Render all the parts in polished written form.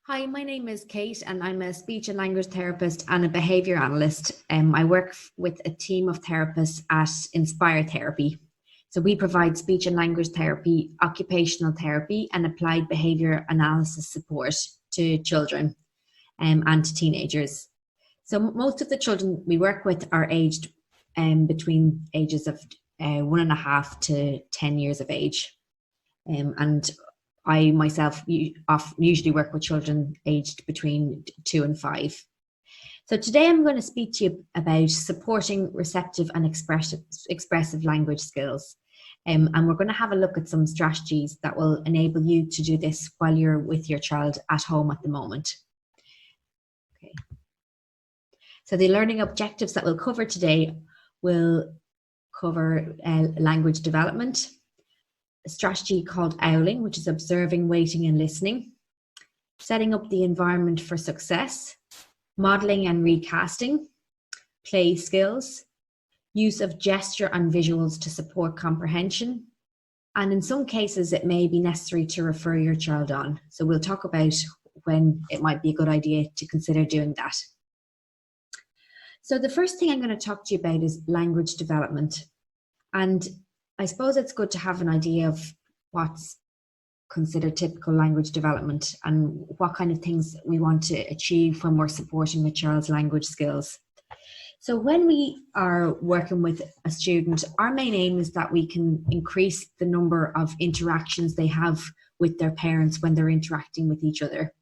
Hi, my name is Kate and I'm a speech and language therapist and a behaviour analyst. I work with a team of therapists at Inspire Therapy. So we provide speech and language therapy, occupational therapy and applied behaviour analysis support to children and to teenagers. So most of the children we work with are aged between ages of 1.5 to 10 years of age. And I myself usually work with children aged between 2 and 5. So today I'm going to speak to you about supporting receptive and expressive language skills. And we're going to have a look at some strategies that will enable you to do this while you're with your child at home at the moment. Okay. So the learning objectives that we'll cover today will cover language development, a strategy called owling, which is observing, waiting and listening, setting up the environment for success, modeling and recasting, play skills, use of gesture and visuals to support comprehension, and in some cases it may be necessary to refer your child on. So we'll talk about when it might be a good idea to consider doing that. So the first thing I'm going to talk to you about is language development. And I suppose it's good to have an idea of what's considered typical language development and what kind of things we want to achieve when we're supporting a child's language skills. So when we are working with a student, our main aim is that we can increase the number of interactions they have with their parents when they're interacting with each other.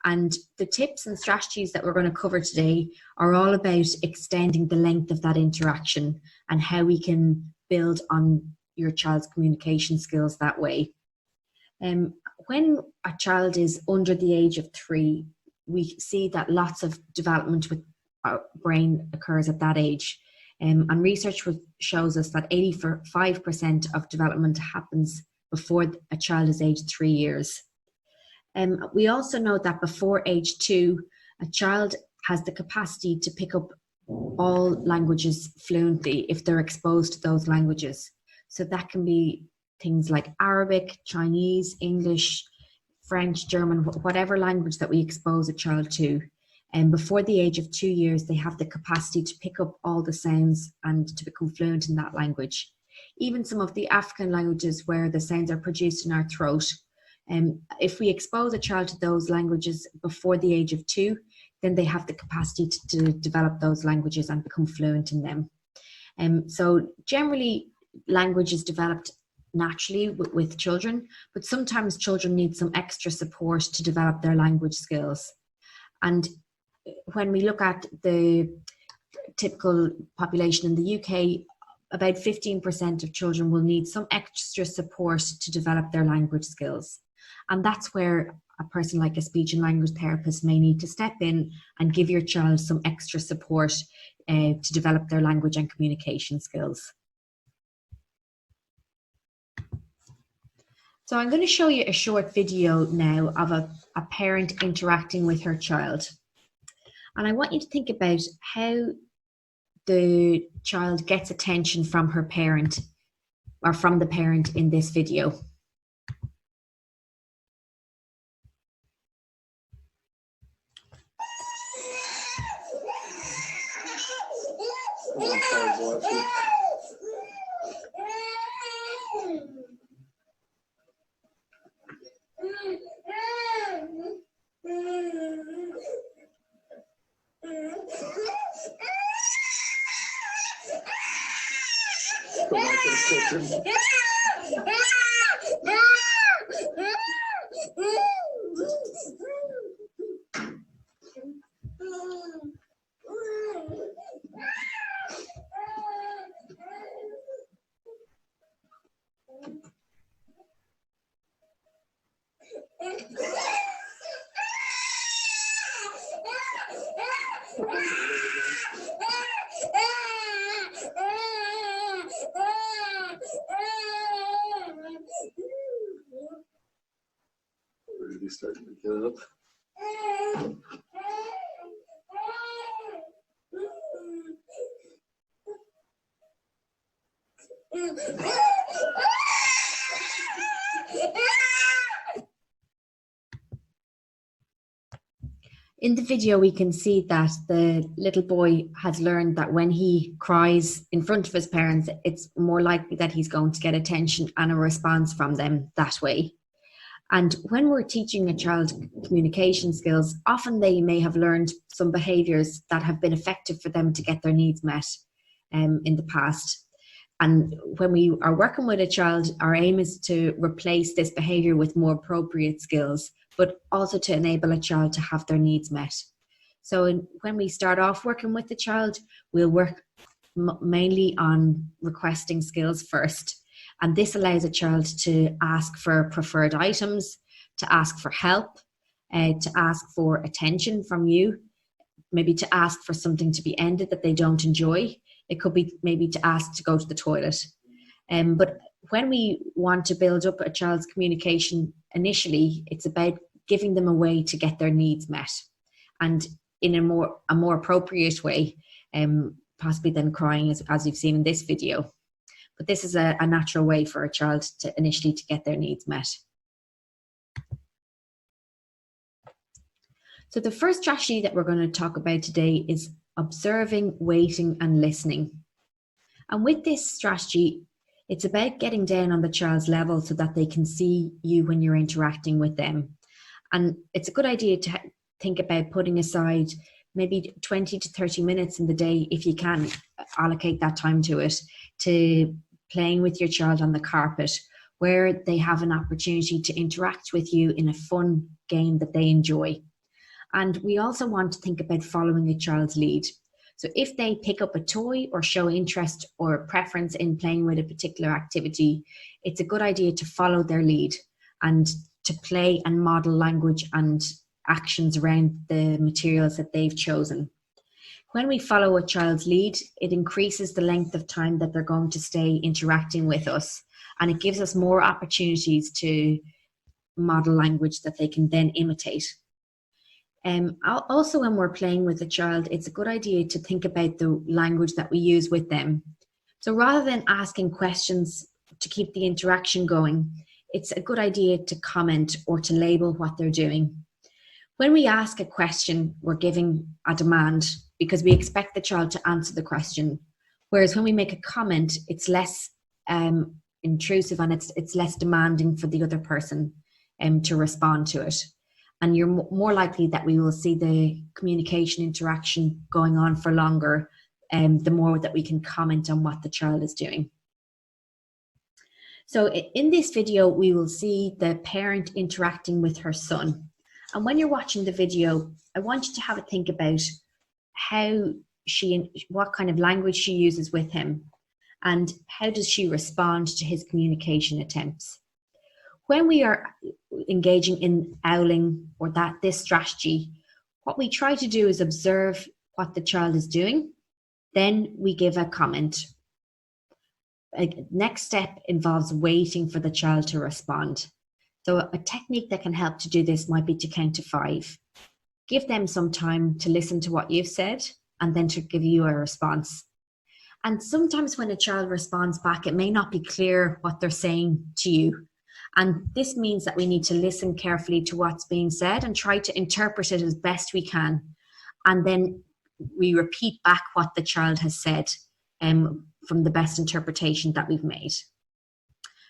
And the tips and strategies that we're going to cover today are all about extending the length of that interaction and how we can build on your child's communication skills that way. When a child is under the age of 3, we see that lots of development with our brain occurs at that age. And research shows us that 85% of development happens before a child is aged 3 years. We also know that before age 2, a child has the capacity to pick up all languages fluently if they're exposed to those languages. So that can be things like Arabic, Chinese, English, French, German, whatever language that we expose a child to. And before the age of 2 years, they have the capacity to pick up all the sounds and to become fluent in that language. Even some of the African languages where the sounds are produced in our throat, if we expose a child to those languages before the age of 2, then they have the capacity to develop those languages and become fluent in them. So generally, language is developed naturally with children, but sometimes children need some extra support to develop their language skills. And when we look at the typical population in the UK, about 15% of children will need some extra support to develop their language skills. And that's where a person like a speech and language therapist may need to step in and give your child some extra support to develop their language and communication skills. So I'm going to show you a short video now of a parent interacting with her child. And I want you to think about how the child gets attention from her parent or from the parent in this video. Really starting to get up. In the video, we can see that the little boy has learned that when he cries in front of his parents, it's more likely that he's going to get attention and a response from them that way. And when we're teaching a child communication skills, often they may have learned some behaviours that have been effective for them to get their needs met in the past. And when we are working with a child, our aim is to replace this behaviour with more appropriate skills, but also to enable a child to have their needs met. So when we start off working with the child, we'll work mainly on requesting skills first. And this allows a child to ask for preferred items, to ask for help, to ask for attention from you, maybe to ask for something to be ended that they don't enjoy. It could be maybe to ask to go to the toilet. But when we want to build up a child's communication initially, it's about giving them a way to get their needs met, and in a more appropriate way, possibly than crying, as you've seen in this video. But this is a natural way for a child to initially to get their needs met. So the first strategy that we're going to talk about today is observing, waiting, and listening. And with this strategy, it's about getting down on the child's level so that they can see you when you're interacting with them. And it's a good idea to think about putting aside maybe 20 to 30 minutes in the day, if you can allocate that time to it, to playing with your child on the carpet, where they have an opportunity to interact with you in a fun game that they enjoy. And we also want to think about following a child's lead. So if they pick up a toy or show interest or preference in playing with a particular activity, it's a good idea to follow their lead and to play and model language and actions around the materials that they've chosen. When we follow a child's lead, it increases the length of time that they're going to stay interacting with us, and it gives us more opportunities to model language that they can then imitate. Also, when we're playing with a child, it's a good idea to think about the language that we use with them. So rather than asking questions to keep the interaction going, it's a good idea to comment or to label what they're doing. When we ask a question, we're giving a demand because we expect the child to answer the question. Whereas when we make a comment, it's less intrusive and it's less demanding for the other person to respond to it. And you're more likely that we will see the communication interaction going on for longer, the more that we can comment on what the child is doing. So in this video, we will see the parent interacting with her son. And when you're watching the video, I want you to have a think about what kind of language she uses with him, and how does she respond to his communication attempts. When we are engaging in owling or this strategy, what we try to do is observe what the child is doing. Then we give a comment. A next step involves waiting for the child to respond. So a technique that can help to do this might be to count to 5. Give them some time to listen to what you've said and then to give you a response. And sometimes when a child responds back, it may not be clear what they're saying to you. And this means that we need to listen carefully to what's being said and try to interpret it as best we can. And then we repeat back what the child has said from the best interpretation that we've made.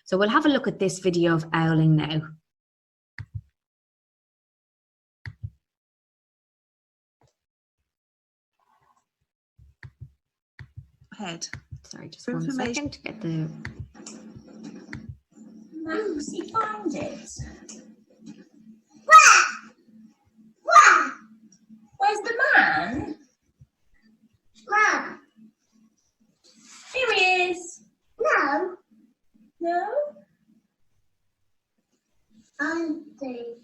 So we'll have a look at this video of owling now. Head. Sorry, just one second to get the... Max, you find it? Where's the man? Mom. Here he is. No. No? Auntie.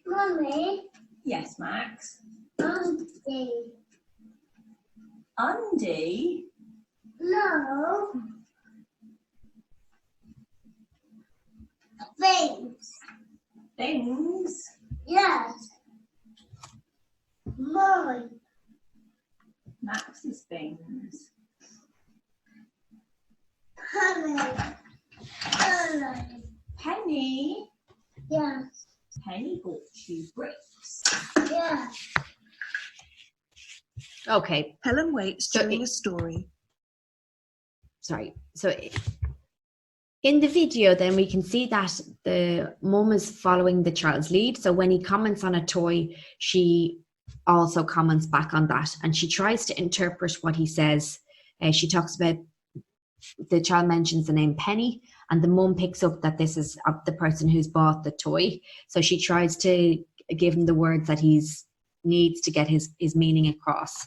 Mommy. Yes, Max. Auntie. Andy? No. Things. Things? Yes. Mine. Max's things. Penny. Yeah. Penny bought you bricks. Yeah. Okay, Helen waits So during it- a story. sorry. So in the video, then we can see that the mum is following the child's lead. So when he comments on a toy, she also comments back on that, and she tries to interpret what he says. She talks about, the child mentions the name Penny, and the mum picks up that this is the person who's bought the toy. So she tries to give him the words that he's needs to get his meaning across.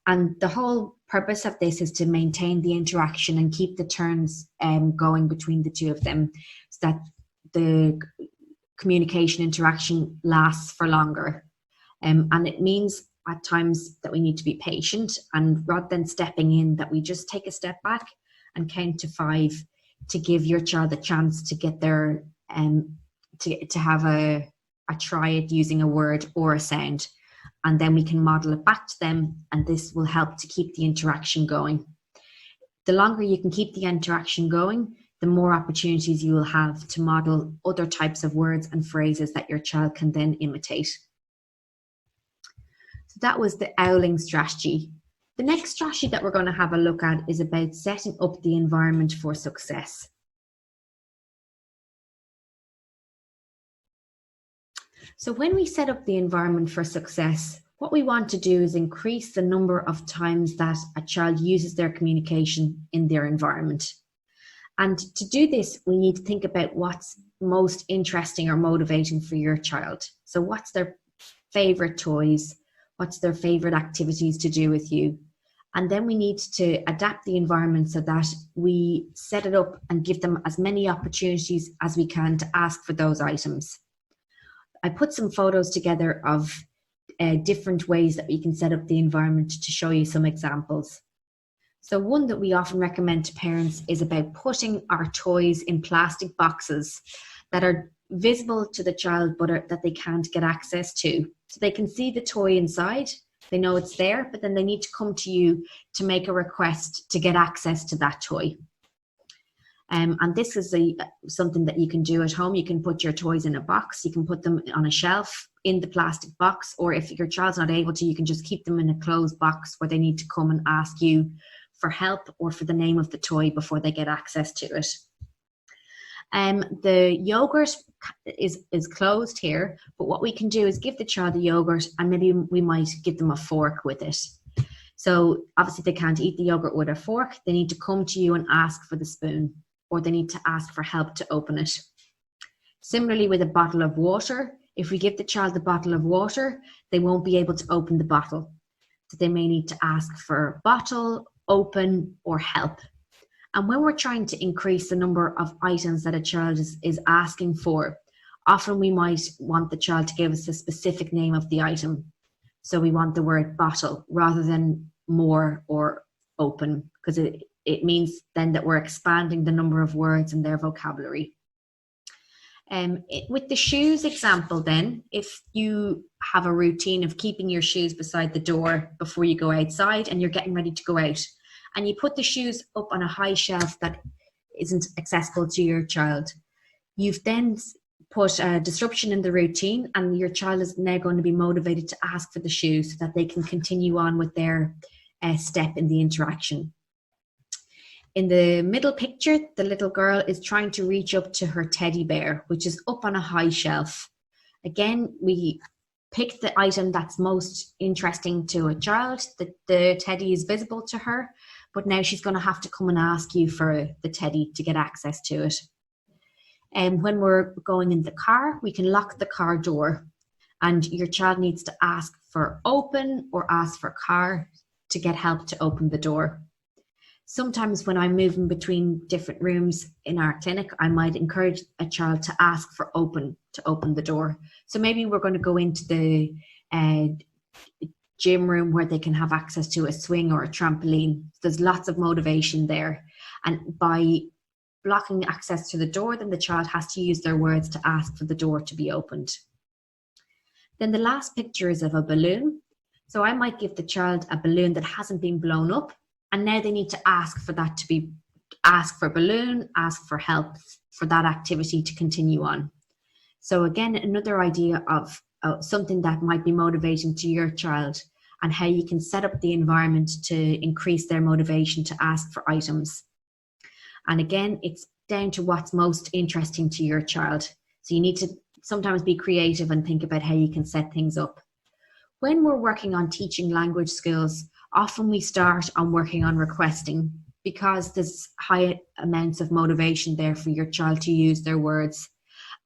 And the whole purpose of this is to maintain the interaction and keep the turns going between the two of them, so that the communication interaction lasts for longer. And it means at times that we need to be patient, and rather than stepping in, that we just take a step back and count to 5 to give your child a chance to get their to have a try at using a word or a sound, and then we can model it back to them, and this will help to keep the interaction going. The longer you can keep the interaction going, the more opportunities you will have to model other types of words and phrases that your child can then imitate. So that was the owling strategy. The next strategy that we're going to have a look at is about setting up the environment for success. So when we set up the environment for success, what we want to do is increase the number of times that a child uses their communication in their environment. And to do this, we need to think about what's most interesting or motivating for your child. So what's their favorite toys? What's their favorite activities to do with you? And then we need to adapt the environment so that we set it up and give them as many opportunities as we can to ask for those items. I put some photos together of different ways that we can set up the environment to show you some examples. So one that we often recommend to parents is about putting our toys in plastic boxes that are visible to the child but that they can't get access to. So they can see the toy inside, they know it's there, but then they need to come to you to make a request to get access to that toy. And this is something that you can do at home. You can put your toys in a box, you can put them on a shelf in the plastic box, or if your child's not able to, you can just keep them in a closed box where they need to come and ask you for help or for the name of the toy before they get access to it. The yogurt is closed here, but what we can do is give the child a yogurt, and maybe we might give them a fork with it. So obviously they can't eat the yogurt with a fork. They need to come to you and ask for the spoon, or they need to ask for help to open it. Similarly with a bottle of water, if we give the child the bottle of water, they won't be able to open the bottle. So they may need to ask for bottle, open, or help. And when we're trying to increase the number of items that a child is asking for, often we might want the child to give us a specific name of the item. So we want the word bottle rather than more or open, because it means then that we're expanding the number of words in their vocabulary. With the shoes example then, if you have a routine of keeping your shoes beside the door before you go outside and you're getting ready to go out, and you put the shoes up on a high shelf that isn't accessible to your child, you've then put a disruption in the routine, and your child is now going to be motivated to ask for the shoes so that they can continue on with their step in the interaction. In the middle picture, the little girl is trying to reach up to her teddy bear, which is up on a high shelf. Again, we pick the item that's most interesting to a child. The teddy is visible to her, but now she's going to have to come and ask you for the teddy to get access to it. And when we're going in the car, we can lock the car door, and your child needs to ask for open or ask for car to get help to open the door. Sometimes when I'm moving between different rooms in our clinic, I might encourage a child to ask for open to open the door. So maybe we're going to go into the gym room where they can have access to a swing or a trampoline. There's lots of motivation there. And by blocking access to the door, then the child has to use their words to ask for the door to be opened. Then the last picture is of a balloon. So I might give the child a balloon that hasn't been blown up, and now they need to ask for that to be ask for balloon, ask for help for that activity to continue on. So again, another idea of something that might be motivating to your child and how you can set up the environment to increase their motivation to ask for items. And again, it's down to what's most interesting to your child. So you need to sometimes be creative and think about how you can set things up. When we're working on teaching language skills, often we start on working on requesting because there's high amounts of motivation there for your child to use their words.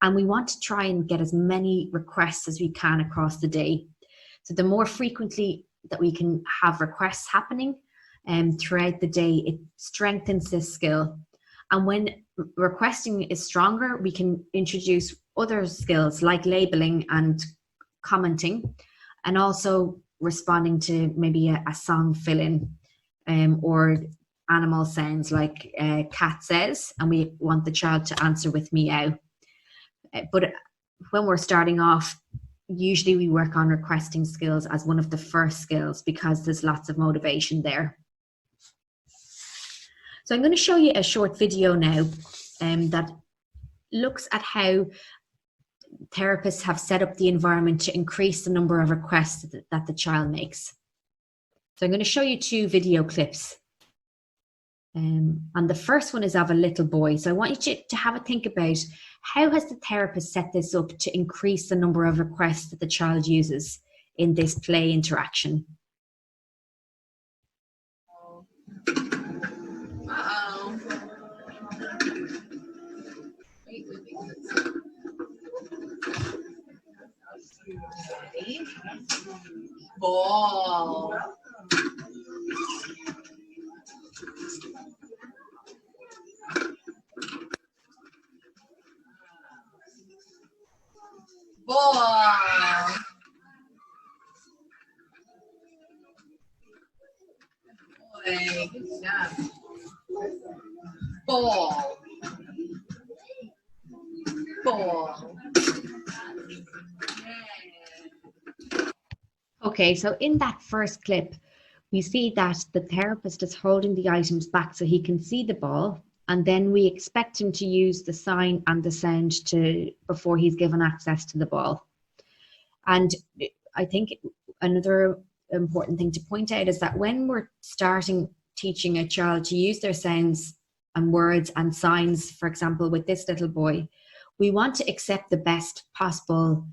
And we want to try and get as many requests as we can across the day. So the more frequently that we can have requests happening throughout the day, it strengthens this skill. And when requesting is stronger, we can introduce other skills like labeling and commenting, and also responding to maybe a song fill-in or animal sounds like cat says, and we want the child to answer with meow. But when we're starting off, usually we work on requesting skills as one of the first skills because there's lots of motivation there. So I'm going to show you a short video now that looks at how therapists have set up the environment to increase the number of requests that the child makes. So I'm going to show you two video clips. And the first one is of a little boy. So I want you to have a think about how has the therapist set this up to increase the number of requests that the child uses in this play interaction. Uh-oh. Ball. Ball. Boy, good job. Ball. Ball. Okay, so in that first clip, we see that the therapist is holding the items back so he can see the ball, and then we expect him to use the sign and the sound before he's given access to the ball. And I think another important thing to point out is that when we're starting teaching a child to use their sounds and words and signs, for example, with this little boy, we want to accept the best possible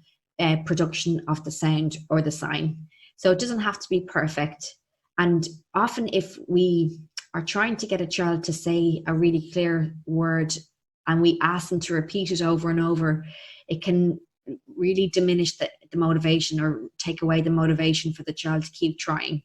production of the sound or the sign. So it doesn't have to be perfect. And often if we are trying to get a child to say a really clear word and we ask them to repeat it over and over, it can really diminish the motivation or take away the motivation for the child to keep trying.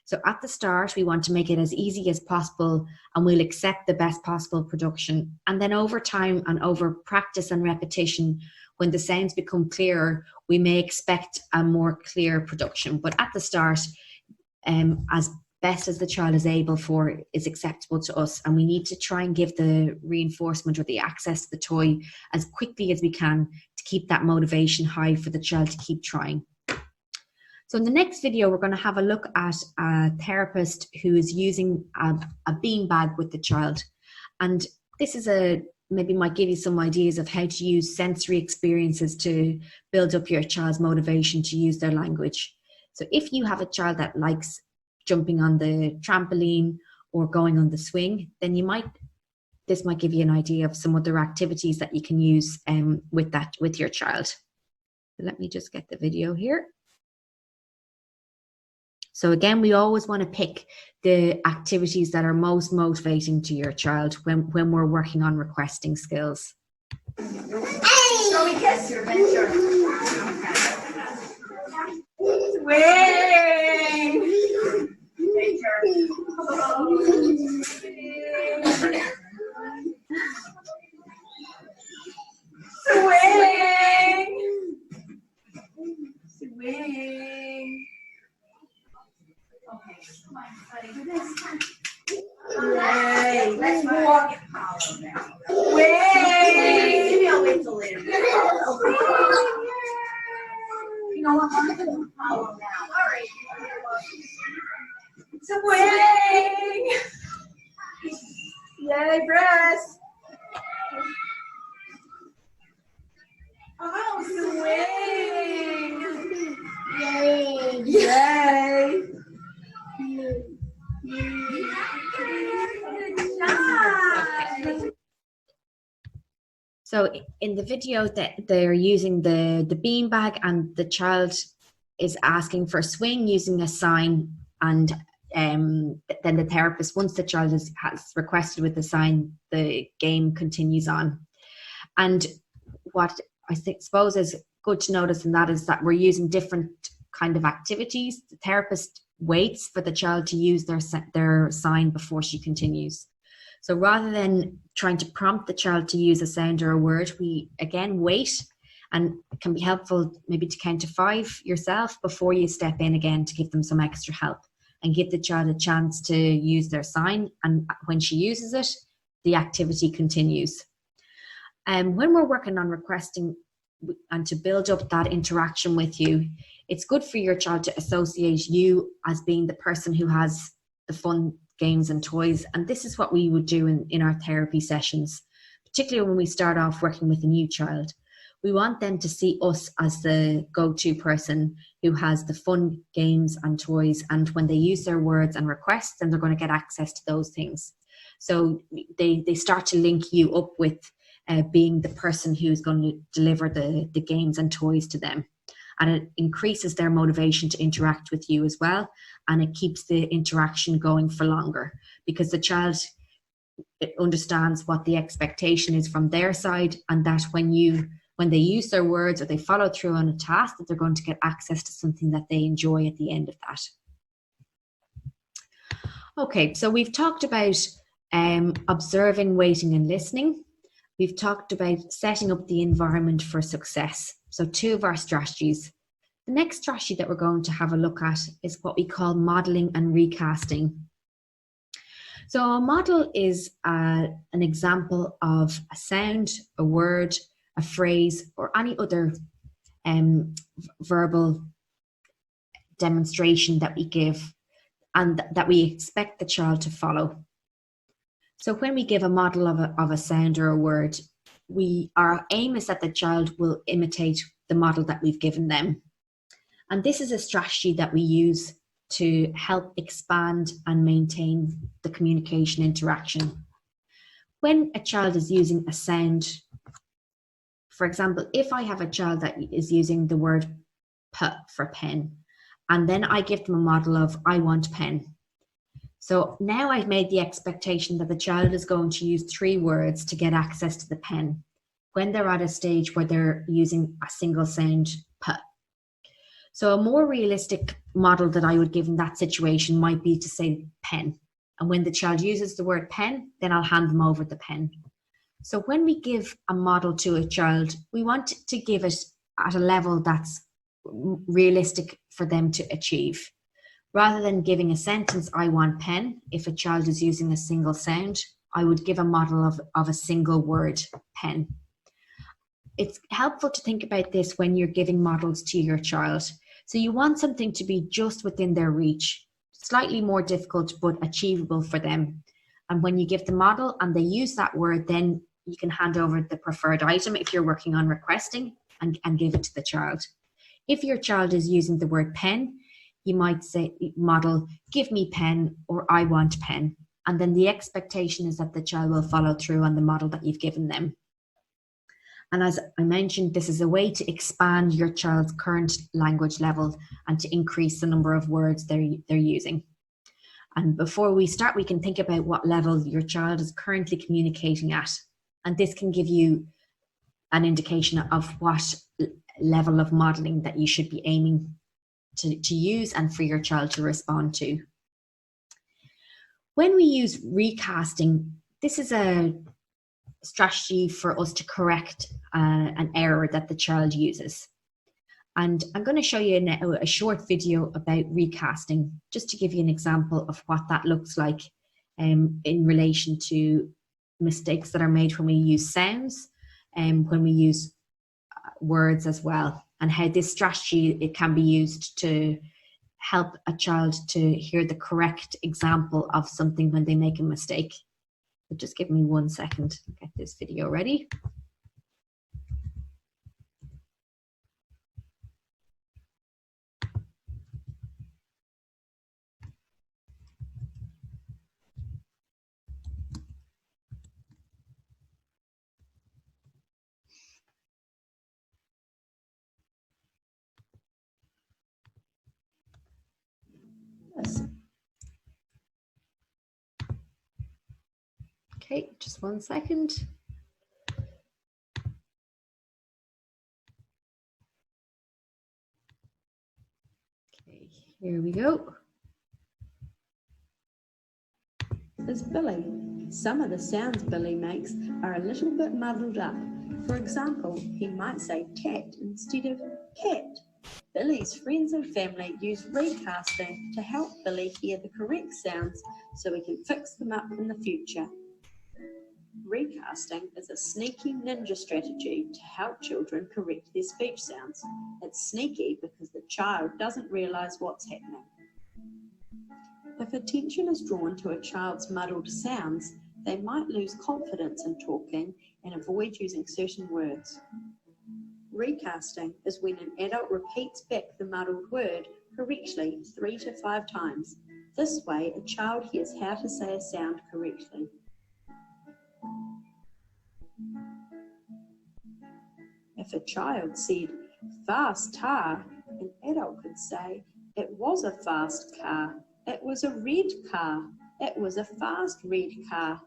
So at the start, we want to make it as easy as possible, and we'll accept the best possible production. And then over time and over practice and repetition, when the sounds become clearer, we may expect a more clear production. But at the start, as best as the child is able for is acceptable to us, and we need to try and give the reinforcement or the access to the toy as quickly as we can to keep that motivation high for the child to keep trying. So in the next video, we're going to have a look at a therapist who is using a beanbag with the child. And this is maybe might give you some ideas of how to use sensory experiences to build up your child's motivation to use their language. So if you have a child that likes jumping on the trampoline or going on the swing, then this might give you an idea of some other activities that you can use with your child. So let me just get the video here. So again, we always want to pick the activities that are most motivating to your child when we're working on requesting skills. Show me kiss your adventure. Swing. Okay, come on, buddy, do this. Yay. Let's walk it hollow now. Wait. Maybe I'll wait till later. You know what? I'm going to hollow now. All right. Swing. Yay. Chris. Oh, swing. Yay. Yay. Good job. So in the video that they're using the beanbag, and the child is asking for a swing using a sign, and then the therapist, once the child has requested with the sign, the game continues on. And what I suppose is good to notice in that is that we're using different kind of activities. The therapist waits for the child to use their sign before she continues. So rather than trying to prompt the child to use a sound or a word, we again wait, and it can be helpful maybe to count to 5 yourself before you step in again to give them some extra help, and give the child a chance to use their sign. And when she uses it, the activity continues. And when we're working on requesting and to build up that interaction with you, it's good for your child to associate you as being the person who has the fun games and toys. And this is what we would do in our therapy sessions, particularly when we start off working with a new child. We want them to see us as the go-to person who has the fun games and toys, and when they use their words and requests, then they're going to get access to those things. So they start to link you up with being the person who's going to deliver the games and toys to them. And it increases their motivation to interact with you as well. And it keeps the interaction going for longer, because the child understands what the expectation is from their side, and that when they use their words or they follow through on a task, that they're going to get access to something that they enjoy at the end of that. Okay, so we've talked about observing, waiting and listening. We've talked about setting up the environment for success. So 2 of our strategies. The next strategy that we're going to have a look at is what we call modeling and recasting. So a model is an example of a sound, a word, a phrase, or any other verbal demonstration that we give and that we expect the child to follow. So when we give a model of a sound or a word, our aim is that the child will imitate the model that we've given them. And this is a strategy that we use to help expand and maintain the communication interaction. When a child is using a sound, for example, if I have a child that is using the word P for pen, and then I give them a model of I want pen. So now I've made the expectation that the child is going to use 3 words to get access to the pen when they're at a stage where they're using a single sound P. So a more realistic model that I would give in that situation might be to say pen. And when the child uses the word pen, then I'll hand them over the pen. So when we give a model to a child, we want to give it at a level that's realistic for them to achieve. Rather than giving a sentence, I want pen, if a child is using a single sound, I would give a model of a single word, pen. It's helpful to think about this when you're giving models to your child. So you want something to be just within their reach, slightly more difficult but achievable for them. And when you give the model and they use that word, then you can hand over the preferred item if you're working on requesting and give it to the child. If your child is using the word pen, you might say, model, give me pen, or I want pen. And then the expectation is that the child will follow through on the model that you've given them. And as I mentioned, this is a way to expand your child's current language level and to increase the number of words they're using. And before we start, we can think about what level your child is currently communicating at. And this can give you an indication of what level of modeling that you should be aiming to use and for your child to respond to. When we use recasting, this is a strategy for us to correct an error that the child uses. And I'm going to show you now a short video about recasting, just to give you an example of what that looks like in relation to mistakes that are made when we use sounds and when we use words as well, and how this strategy, it can be used to help a child to hear the correct example of something when they make a mistake. But just give me 1 second to get this video ready. Okay, just 1 second. Okay, here we go. Is Billy. Some of the sounds Billy makes are a little bit muddled up. For example, he might say cat instead of cat. Billy's friends and family use recasting to help Billy hear the correct sounds so he can fix them up in the future. Recasting is a sneaky ninja strategy to help children correct their speech sounds. It's sneaky because the child doesn't realise what's happening. If attention is drawn to a child's muddled sounds, they might lose confidence in talking and avoid using certain words. Recasting is when an adult repeats back the muddled word correctly 3 to 5 times. This way, a child hears how to say a sound correctly. If a child said, fast car, an adult could say, it was a fast car. It was a red car. It was a fast red car.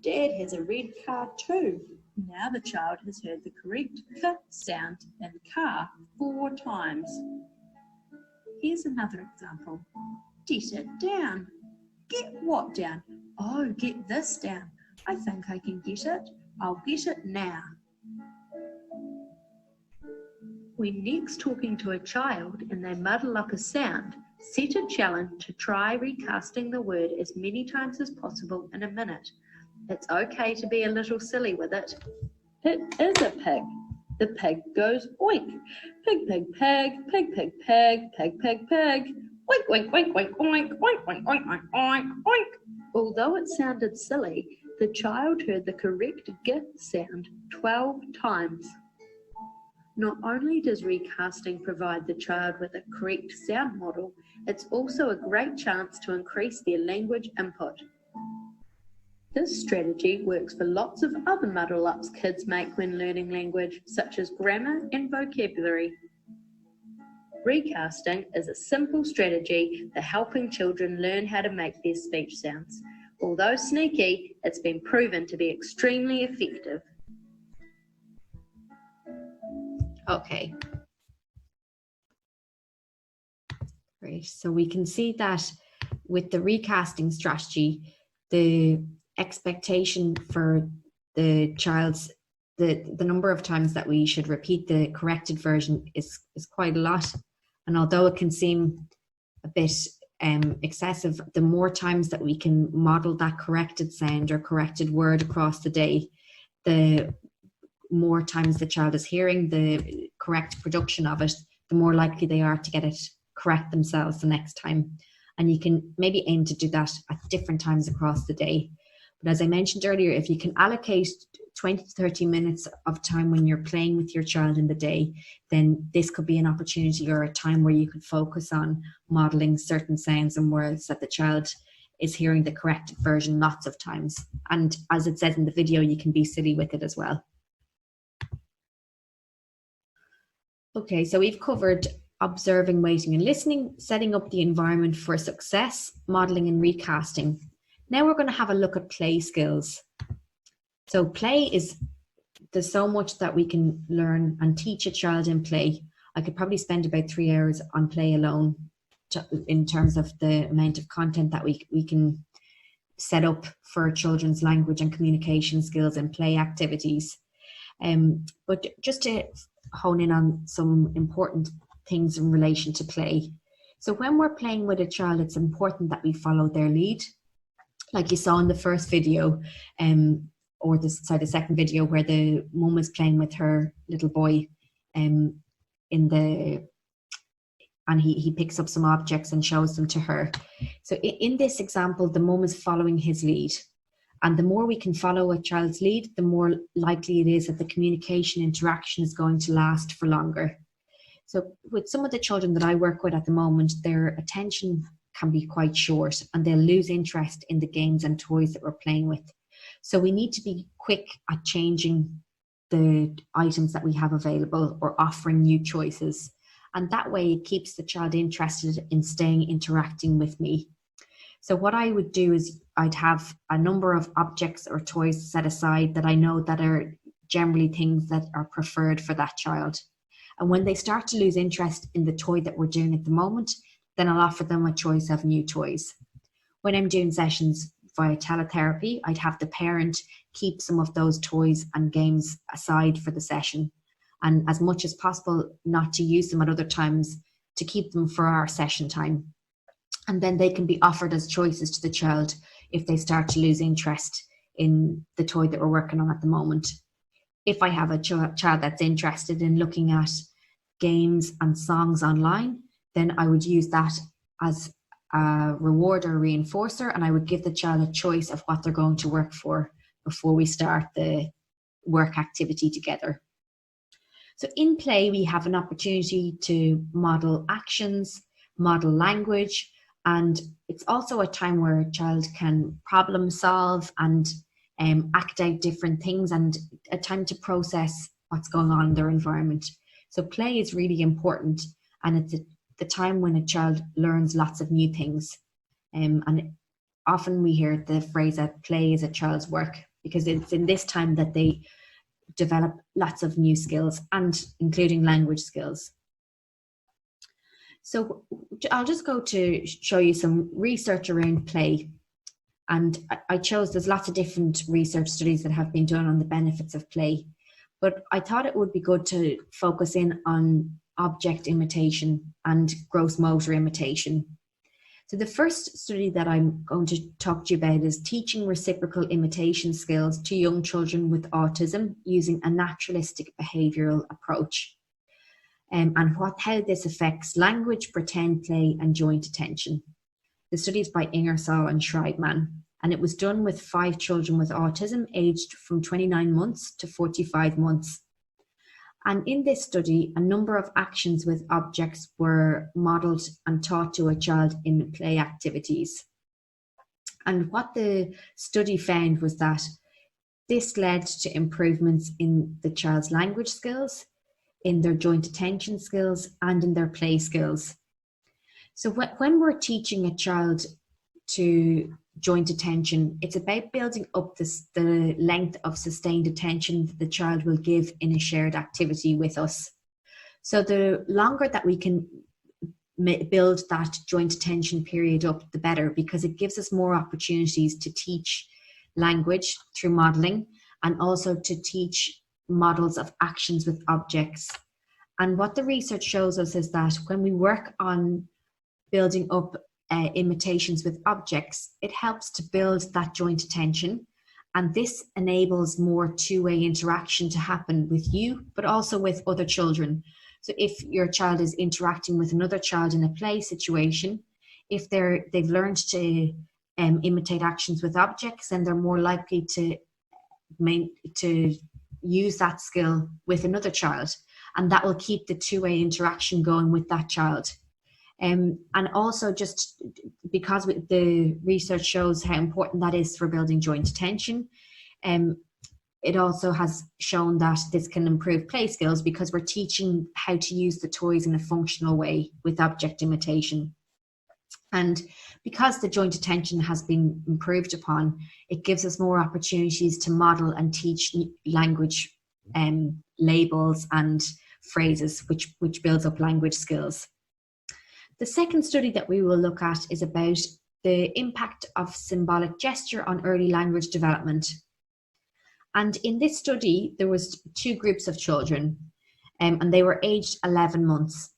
Dad has a red car too. Now the child has heard the correct k sound in car 4 times. Here's another example. Get it down. Get what down? Oh, get this down. I think I can get it. I'll get it now. When next talking to a child and they muddle up a sound, set a challenge to try recasting the word as many times as possible in a minute. It's okay to be a little silly with it. It is a pig. The pig goes oink. Pig, pig, pig, pig, pig, pig, pig, pig, pig. Oink, oink, oink, oink, oink, oink, oink, oink, oink, oink, oink. Although it sounded silly, the child heard the correct g sound 12 times. Not only does recasting provide the child with a correct sound model, it's also a great chance to increase their language input. This strategy works for lots of other muddle-ups kids make when learning language, such as grammar and vocabulary. Recasting is a simple strategy for helping children learn how to make their speech sounds. Although sneaky, it's been proven to be extremely effective. Okay. Great. So we can see that with the recasting strategy, the expectation for the child's, the number of times that we should repeat the corrected version is quite a lot. And although it can seem a bit excessive, the more times that we can model that corrected sound or corrected word across the day, the more times the child is hearing the correct production of it, the more likely they are to get it correct themselves the next time. And you can maybe aim to do that at different times across the day. But as I mentioned earlier, if you can allocate 20 to 30 minutes of time when you're playing with your child in the day, then this could be an opportunity or a time where you could focus on modeling certain sounds and words that the child is hearing the correct version lots of times. And as it says in the video, you can be silly with it as well. Okay, so we've covered observing, waiting and listening, setting up the environment for success, modeling and recasting. Now we're going to have a look at play skills. So play is, there's so much that we can learn and teach a child in play. I could probably spend about 3 hours on play alone in terms of the amount of content that we can set up for children's language and communication skills and play activities. But just to hone in on some important things in relation to play. So when we're playing with a child, it's important that we follow their lead. Like you saw in the first video, or the second video where the mum is playing with her little boy and he picks up some objects and shows them to her. So in this example, the mum is following his lead. And the more we can follow a child's lead, the more likely it is that the communication interaction is going to last for longer. So with some of the children that I work with at the moment, their attention can be quite short and they'll lose interest in the games and toys that we're playing with. So we need to be quick at changing the items that we have available or offering new choices. And that way it keeps the child interested in staying interacting with me. So what I would do is I'd have a number of objects or toys set aside that I know that are generally things that are preferred for that child. And when they start to lose interest in the toy that we're doing at the moment, then I'll offer them a choice of new toys. When I'm doing sessions via teletherapy, I'd have the parent keep some of those toys and games aside for the session. And as much as possible, not to use them at other times, to keep them for our session time. And then they can be offered as choices to the child if they start to lose interest in the toy that we're working on at the moment. If I have a child that's interested in looking at games and songs online, then I would use that as a reward or reinforcer, and I would give the child a choice of what they're going to work for before we start the work activity together. So in play, we have an opportunity to model actions, model language, and it's also a time where a child can problem solve and act out different things, and a time to process what's going on in their environment. So play is really important, and it's the time when a child learns lots of new things. And often we hear the phrase that play is a child's work, because it's in this time that they develop lots of new skills, and including language skills. So I'll just go to show you some research around play. And I chose, there's lots of different research studies that have been done on the benefits of play, but I thought it would be good to focus in on object imitation and gross motor imitation. So the first study that I'm going to talk to you about is teaching reciprocal imitation skills to young children with autism using a naturalistic behavioural approach. And how this affects language, pretend play, and joint attention. The study is by Ingersoll and Schreibman, and it was done with 5 children with autism aged from 29 months to 45 months. And in this study, a number of actions with objects were modelled and taught to a child in play activities. And what the study found was that this led to improvements in the child's language skills, in their joint attention skills, and in their play skills. So when we're teaching a child to joint attention, it's about building up the length of sustained attention that the child will give in a shared activity with us. So the longer that we can build that joint attention period up, the better, because it gives us more opportunities to teach language through modelling, and also to teach models of actions with objects. And what the research shows us is that when we work on building up imitations with objects, it helps to build that joint attention, and this enables more two-way interaction to happen with you, but also with other children. So if your child is interacting with another child in a play situation, if they've learned to imitate actions with objects, then they're more likely to use that skill with another child, and that will keep the two-way interaction going with that child. And also, just because the research shows how important that is for building joint attention, it also has shown that this can improve play skills because we're teaching how to use the toys in a functional way with object imitation. And because the joint attention has been improved upon, it gives us more opportunities to model and teach language labels and phrases, which builds up language skills. The second study that we will look at is about the impact of symbolic gesture on early language development. And in this study, there was 2 groups of children, and they were aged 11 months.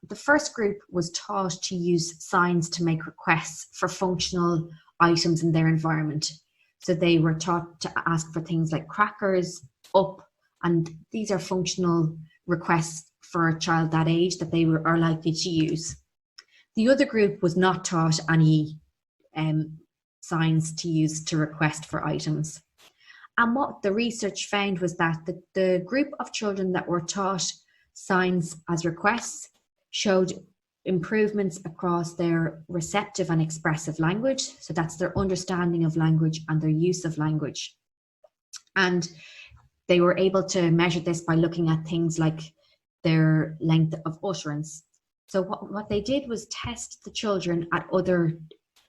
The first group was taught to use signs to make requests for functional items in their environment. So they were taught to ask for things like crackers, up, and these are functional requests for a child that age that they are likely to use. The other group was not taught any signs to use to request for items. And what the research found was that the group of children that were taught signs as requests showed improvements across their receptive and expressive language. So that's their understanding of language and their use of language. And they were able to measure this by looking at things like their length of utterance. So what they did was test the children at other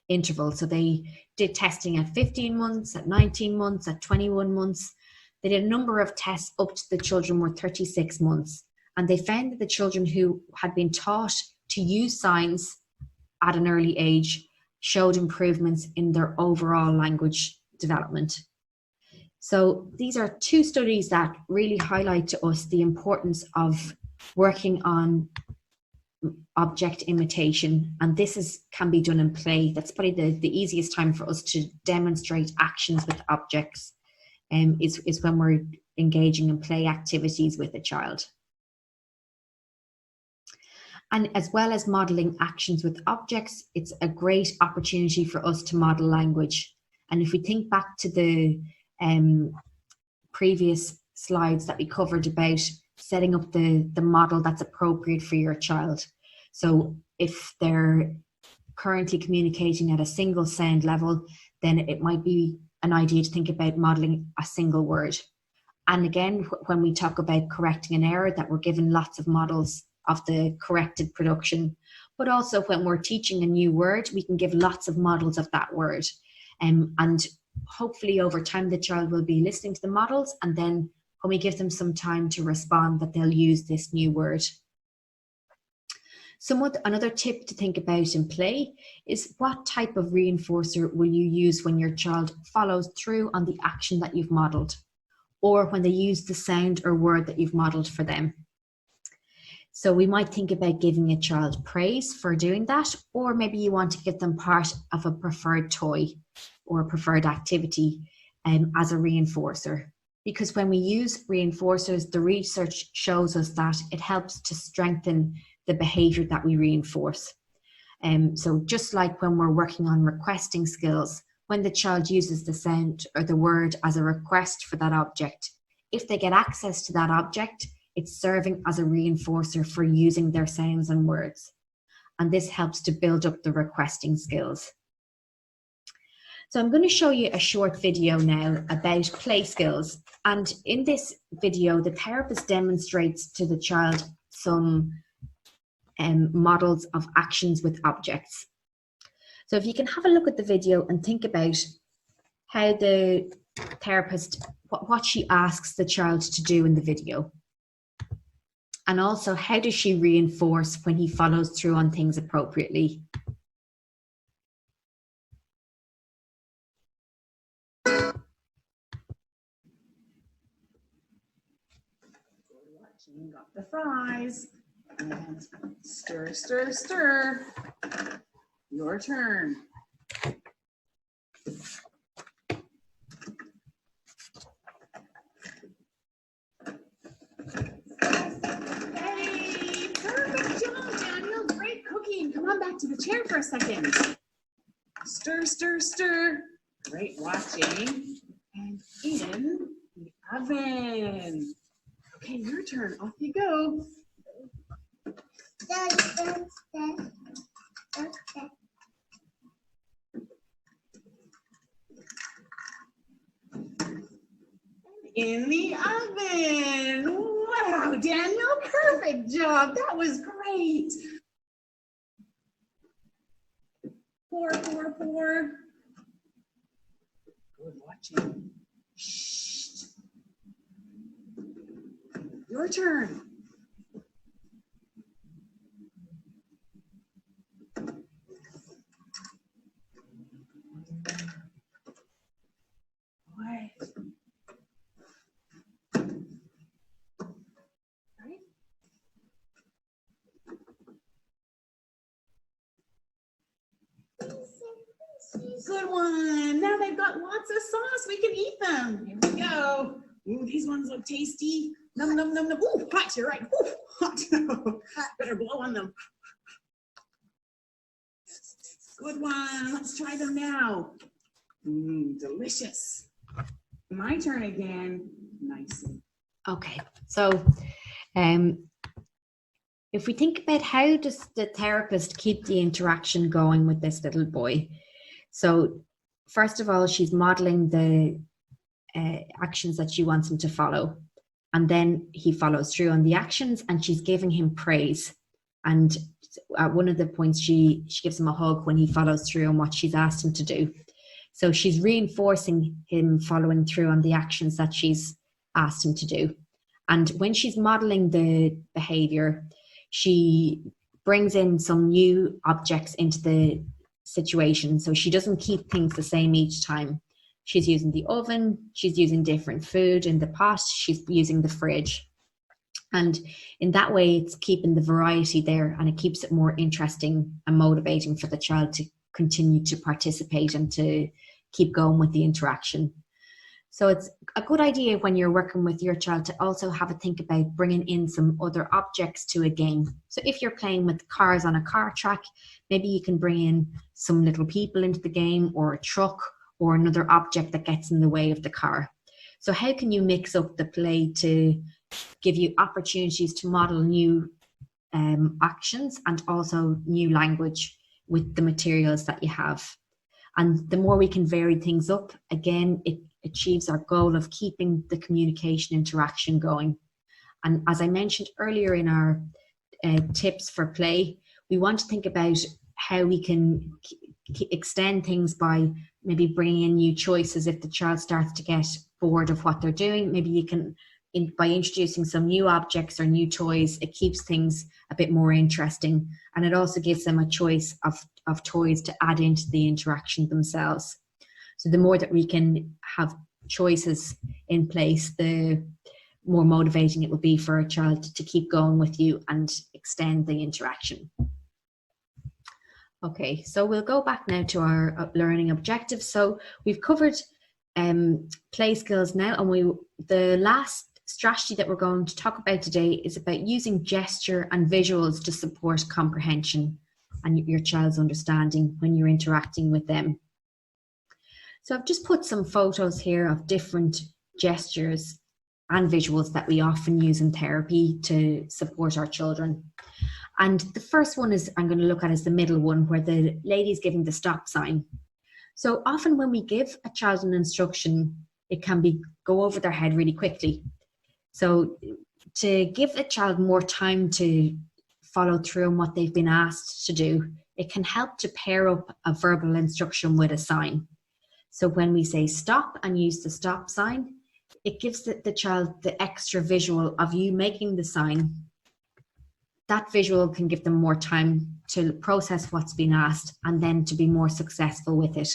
intervals. So they did testing at 15 months, at 19 months, at 21 months. They did a number of tests up to the children were 36 months. And they found that the children who had been taught to use signs at an early age showed improvements in their overall language development. So these are two studies that really highlight to us the importance of working on object imitation, and this can be done in play. That's probably the easiest time for us to demonstrate actions with objects, is when we're engaging in play activities with a child. And as well as modeling actions with objects, it's a great opportunity for us to model language. And if we think back to the previous slides that we covered about setting up the model that's appropriate for your child. So if they're currently communicating at a single sound level, then it might be an idea to think about modeling a single word. And again, when we talk about correcting an error, that we're given lots of models of the corrected production, but also when we're teaching a new word, we can give lots of models of that word. And hopefully over time, the child will be listening to the models, and then when we give them some time to respond, that they'll use this new word. Another tip to think about in play is what type of reinforcer will you use when your child follows through on the action that you've modeled, or when they use the sound or word that you've modeled for them. So we might think about giving a child praise for doing that, or maybe you want to give them part of a preferred toy or a preferred activity as a reinforcer. Because when we use reinforcers, the research shows us that it helps to strengthen the behaviour that we reinforce. So just like when we're working on requesting skills, when the child uses the sound or the word as a request for that object, if they get access to that object, it's serving as a reinforcer for using their sounds and words. And this helps to build up the requesting skills. So I'm going to show you a short video now about play skills. And in this video, the therapist demonstrates to the child some models of actions with objects. So if you can have a look at the video and think about how the therapist, what she asks the child to do in the video. And also, how does she reinforce when he follows through on things appropriately? Got the fries. And stir, stir, stir. Your turn. Hey, perfect job, Daniel. Great cooking. Come on back to the chair for a second. Stir, stir, stir. Great watching. And in the oven. Okay, your turn. Off you go. In the oven. Wow, Daniel, perfect job. That was great. Pour, pour, pour. Good watching. Shh. Your turn. What? Right? Good one. Now they've got lots of sauce. We can eat them. Here we go. Ooh, these ones look tasty. Num, num, num, num. Ooh, hot, you're right. Ooh, hot. Better blow on them. Good one. Let's try them now. Delicious. My turn again. Nicely. Okay, so if we think about how does the therapist keep the interaction going with this little boy? So first of all, she's modeling the actions that she wants him to follow. And then he follows through on the actions and she's giving him praise. And at one of the points, she gives him a hug when he follows through on what she's asked him to do. So she's reinforcing him following through on the actions that she's asked him to do. And when she's modeling the behavior, she brings in some new objects into the situation. So she doesn't keep things the same each time. She's using the oven, she's using different food in the pot, she's using the fridge. And in that way, it's keeping the variety there and it keeps it more interesting and motivating for the child to continue to participate and to keep going with the interaction. So it's a good idea when you're working with your child to also have a think about bringing in some other objects to a game. So if you're playing with cars on a car track, maybe you can bring in some little people into the game or a truck or another object that gets in the way of the car. So how can you mix up the play to give you opportunities to model new actions and also new language with the materials that you have? And the more we can vary things up, again, it achieves our goal of keeping the communication interaction going. And as I mentioned earlier in our tips for play, we want to think about how we can extend things by maybe bringing in new choices. If the child starts to get bored of what they're doing, maybe you can, by introducing some new objects or new toys, it keeps things a bit more interesting. And it also gives them a choice of toys to add into the interaction themselves. So the more that we can have choices in place, the more motivating it will be for a child to keep going with you and extend the interaction. Okay, so we'll go back now to our learning objectives. So we've covered play skills now, and the last strategy that we're going to talk about today is about using gesture and visuals to support comprehension and your child's understanding when you're interacting with them. So I've just put some photos here of different gestures and visuals that we often use in therapy to support our children. And the first one I'm going to look at is the middle one, where the lady's giving the stop sign. So often when we give a child an instruction, it can go over their head really quickly. So to give a child more time to follow through on what they've been asked to do, it can help to pair up a verbal instruction with a sign. So when we say stop and use the stop sign, it gives the child the extra visual of you making the sign. That visual can give them more time to process what's been asked and then to be more successful with it.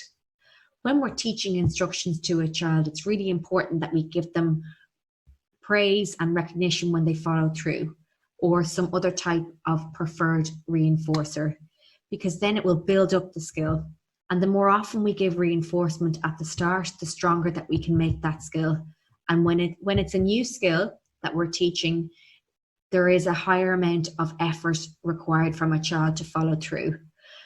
When we're teaching instructions to a child, it's really important that we give them praise and recognition when they follow through, or some other type of preferred reinforcer, because then it will build up the skill. And the more often we give reinforcement at the start, the stronger that we can make that skill. And when it's a new skill that we're teaching, there is a higher amount of effort required from a child to follow through.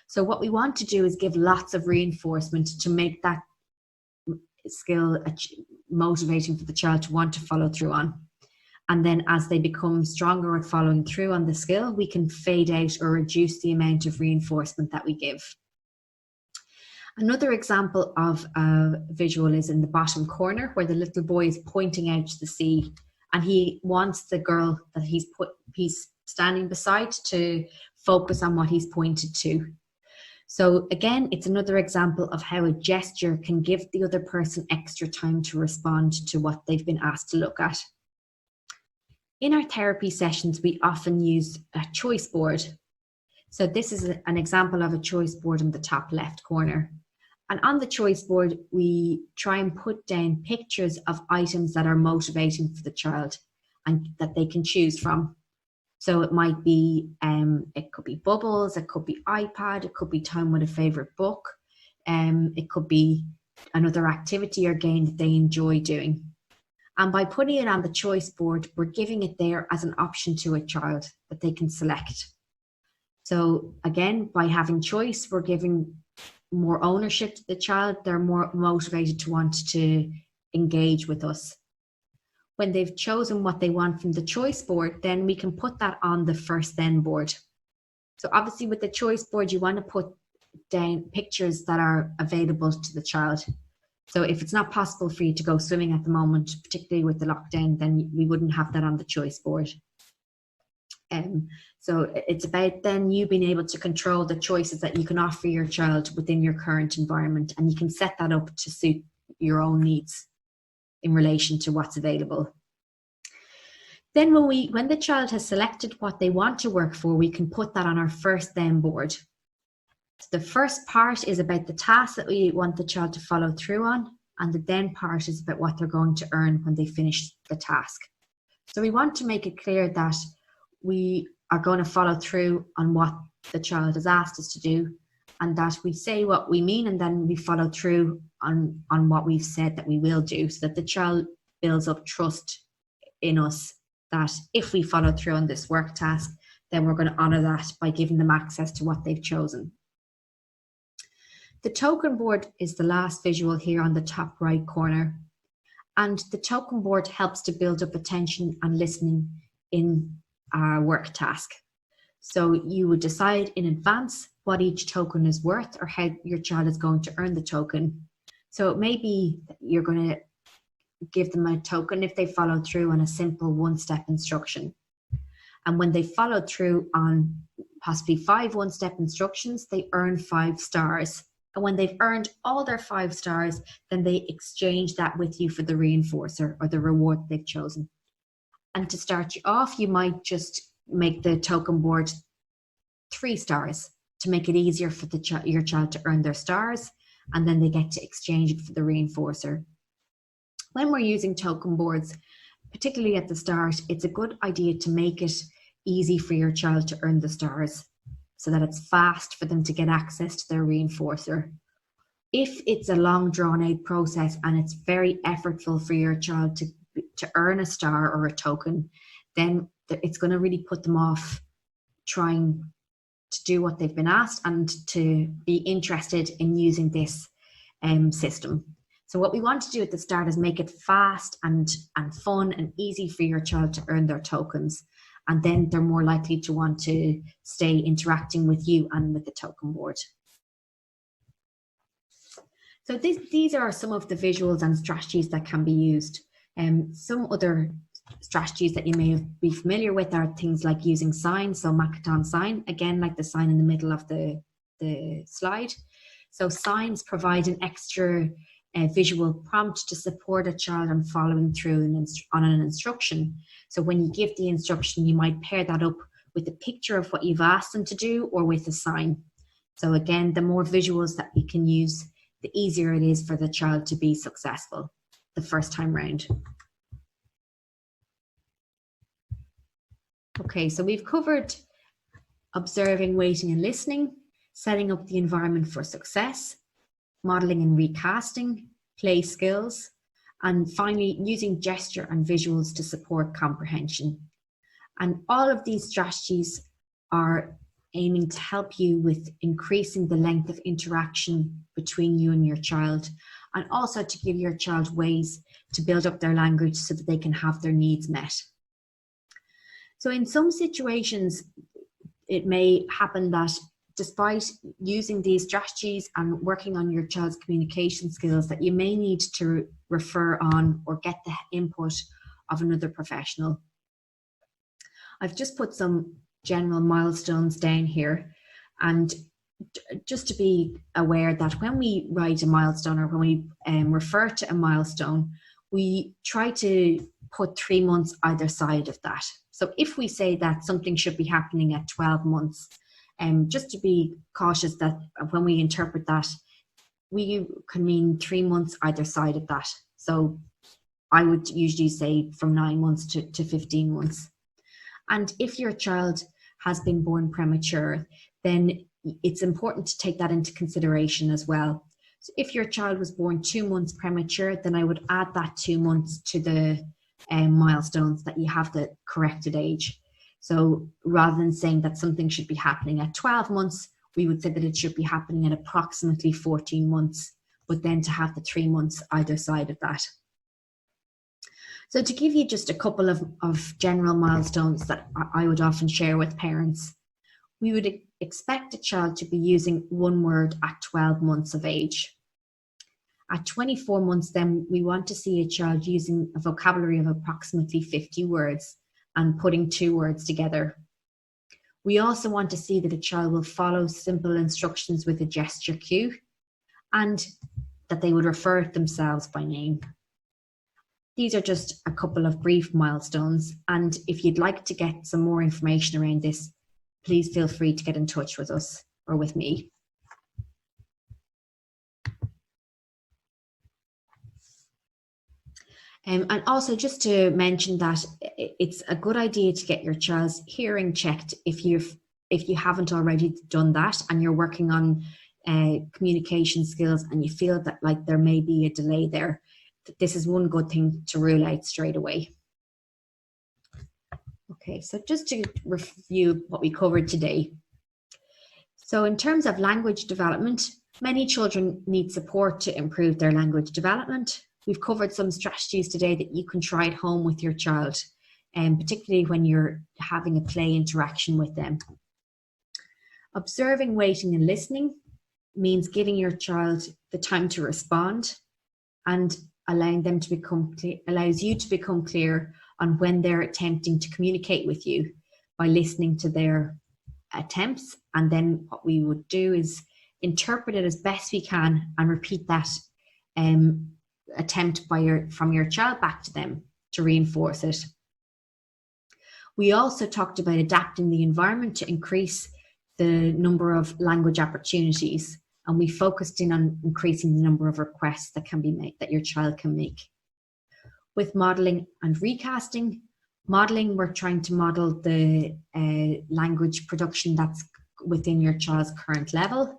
So what we want to do is give lots of reinforcement to make that skill motivating for the child to want to follow through on. And then as they become stronger at following through on the skill, we can fade out or reduce the amount of reinforcement that we give. Another example of a visual is in the bottom corner, where the little boy is pointing out to the sea, and he wants the girl that he's standing beside to focus on what he's pointed to. So again, it's another example of how a gesture can give the other person extra time to respond to what they've been asked to look at. In our therapy sessions, we often use a choice board. So this is an example of a choice board in the top left corner. And on the choice board, we try and put down pictures of items that are motivating for the child and that they can choose from. So it might be, it could be bubbles, it could be iPad, it could be time with a favorite book, it could be another activity or game that they enjoy doing. And by putting it on the choice board, we're giving it there as an option to a child that they can select. So again, by having choice, we're giving more ownership to the child, they're more motivated to want to engage with us. When they've chosen what they want from the choice board, then we can put that on the first then board. So obviously with the choice board, you want to put down pictures that are available to the child. So if it's not possible for you to go swimming at the moment, particularly with the lockdown, then we wouldn't have that on the choice board. So it's about then you being able to control the choices that you can offer your child within your current environment, and you can set that up to suit your own needs in relation to what's available. Then when the child has selected what they want to work for, we can put that on our first then board. So the first part is about the task that we want the child to follow through on, and the then part is about what they're going to earn when they finish the task. So we want to make it clear that we are going to follow through on what the child has asked us to do, and that we say what we mean and then we follow through on what we've said that we will do, so that the child builds up trust in us that if we follow through on this work task, then we're going to honour that by giving them access to what they've chosen. The token board is the last visual here on the top right corner, and the token board helps to build up attention and listening in our work task. So you would decide in advance what each token is worth or how your child is going to earn the token. So it may be that you're going to give them a token if they follow through on a simple one-step instruction. And when they follow through on possibly 5 one-step instructions, they earn 5 stars. And when they've earned all their 5 stars, then they exchange that with you for the reinforcer or the reward they've chosen. And to start you off, you might just make the token board 3 stars to make it easier for your child to earn their stars, and then they get to exchange it for the reinforcer. When we're using token boards, particularly at the start, it's a good idea to make it easy for your child to earn the stars, so that it's fast for them to get access to their reinforcer. If it's a long drawn out process and it's very effortful for your child to earn a star or a token, then it's going to really put them off trying to do what they've been asked and to be interested in using this system. So what we want to do at the start is make it fast and fun and easy for your child to earn their tokens. And then they're more likely to want to stay interacting with you and with the token board. So these are some of the visuals and strategies that can be used. Some other strategies that you may be familiar with are things like using signs, so Makaton sign, again like the sign in the middle of the slide. So signs provide an extra visual prompt to support a child on following through on an instruction. So when you give the instruction, you might pair that up with a picture of what you've asked them to do or with a sign. So again, the more visuals that we can use, the easier it is for the child to be successful the first time round. Okay, so we've covered observing, waiting and listening, setting up the environment for success, modeling and recasting, play skills, and finally using gesture and visuals to support comprehension. And all of these strategies are aiming to help you with increasing the length of interaction between you and your child, and also to give your child ways to build up their language so that they can have their needs met. So in some situations, it may happen that despite using these strategies and working on your child's communication skills, that you may need to refer on or get the input of another professional. I've just put some general milestones down here, and just to be aware that when we write a milestone or when we refer to a milestone, we try to put 3 months either side of that. So if we say that something should be happening at 12 months, just to be cautious that when we interpret that, we can mean 3 months either side of that. So I would usually say from 9 months to 15 months. And if your child has been born premature, then it's important to take that into consideration as well. So if your child was born 2 months premature, then I would add that 2 months to the milestones that you have the corrected age. So rather than saying that something should be happening at 12 months, we would say that it should be happening at approximately 14 months, but then to have the 3 months either side of that. So to give you just a couple of general milestones that I would often share with parents, we would expect a child to be using one word at 12 months of age. At 24 months, then we want to see a child using a vocabulary of approximately 50 words and putting 2 words together. We also want to see that a child will follow simple instructions with a gesture cue and that they would refer to themselves by name. These are just a couple of brief milestones, and if you'd like to get some more information around this, please feel free to get in touch with us or with me. And also just to mention that it's a good idea to get your child's hearing checked if you haven't already done that and you're working on communication skills and you feel that like there may be a delay there. This is one good thing to rule out straight away. Okay, so just to review what we covered today. So in terms of language development, many children need support to improve their language development. We've covered some strategies today that you can try at home with your child, and particularly when you're having a play interaction with them. Observing, waiting and listening means giving your child the time to respond and allowing them to become clear, allows you to become clear on when they're attempting to communicate with you by listening to their attempts. And then what we would do is interpret it as best we can and repeat that attempt from your child back to them to reinforce it. We also talked about adapting the environment to increase the number of language opportunities, and we focused in on increasing the number of requests that can be made, that your child can make. With modelling and recasting, modelling, we're trying to model the language production that's within your child's current level.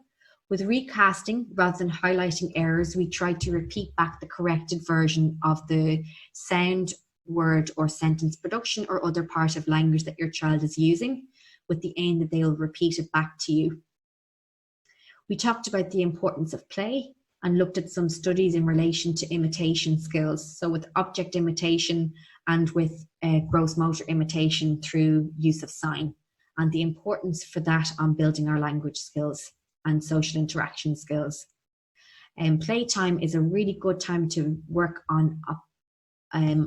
With recasting, rather than highlighting errors, we try to repeat back the corrected version of the sound, word or sentence production or other part of language that your child is using, with the aim that they'll repeat it back to you. We talked about the importance of play and looked at some studies in relation to imitation skills. So with object imitation and with gross motor imitation through use of sign, and the importance for that on building our language skills and social interaction skills. Playtime is a really good time to work on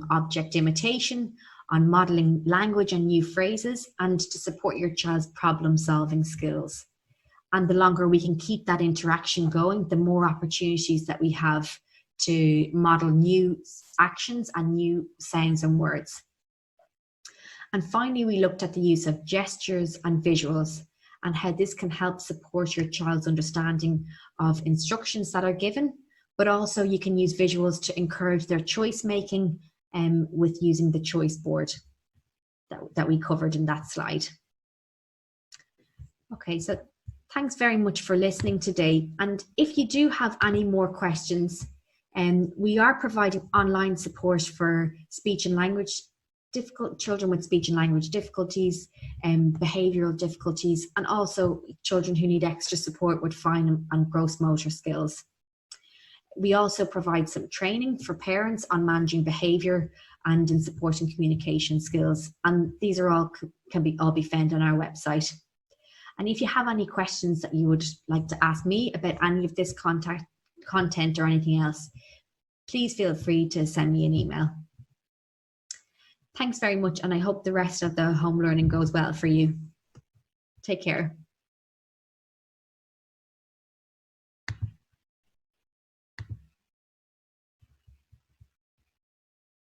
object imitation, on modeling language and new phrases, and to support your child's problem-solving skills. And the longer we can keep that interaction going, the more opportunities that we have to model new actions and new sounds and words. And finally, we looked at the use of gestures and visuals and how this can help support your child's understanding of instructions that are given, but also you can use visuals to encourage their choice making with using the choice board that we covered in that slide. Okay, so thanks very much for listening today. And if you do have any more questions, we are providing online support for speech and language children with speech and language difficulties, behavioural difficulties, and also children who need extra support with fine and gross motor skills. We also provide some training for parents on managing behaviour and in supporting communication skills, and these are all can all be found on our website. And if you have any questions that you would like to ask me about any of this content or anything else, please feel free to send me an email. Thanks very much, and I hope the rest of the home learning goes well for you. Take care.